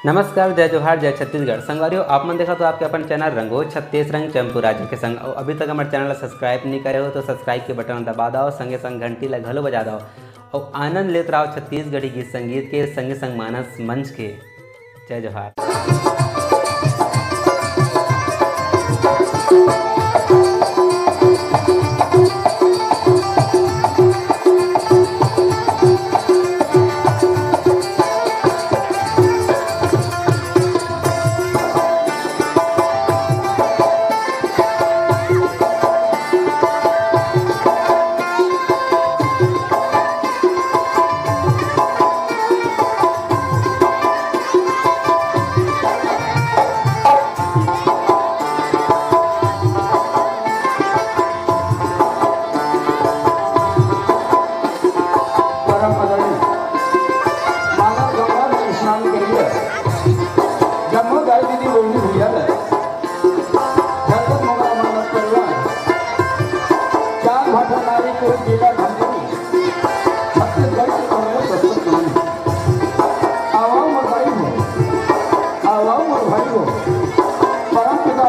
नमस्कार, जय जोहार, जय छत्तीसगढ़। संगवारियों, आप मन देखा तो आपके अपन चैनल रंगों छत्तीस रंग चंपू राज्य के संग और अभी तक हमारे चैनल सब्सक्राइब नहीं करे हो तो सब्सक्राइब के बटन दबा दो, संगे संग घंटी ला घलो बजा दो और आनंद लेते रहो छत्तीसगढ़ी गीत संगीत के संगे संग मानस मंच के। जय जोहार।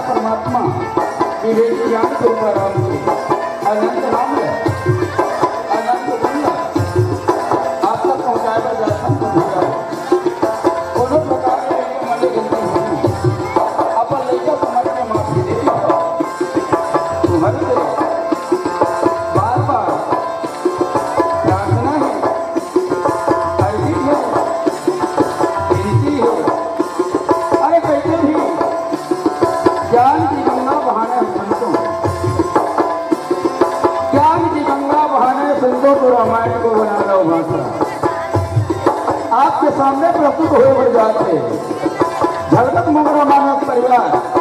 परमात्मा विवेक ज्ञान के ऊपर अनंत नाम है, अनंत पुण्य आप तक पहुँचाएगा दर्शन को भेजा है। दोनों प्रकार के मले गिनती होगी अपन लेकर समझ में माफी दे तुम्हारे बार बार प्रार्थना है, अर्जी है, विनती है। अरे कहते भी ज्ञान की गंगा बहाने संतों, ज्ञान की गंगा बहाने संतों को रामायण को बना लो भाषा आपके सामने प्रस्तुत हुए बढ़ जाते झलकत मोगरा मानव परिवार।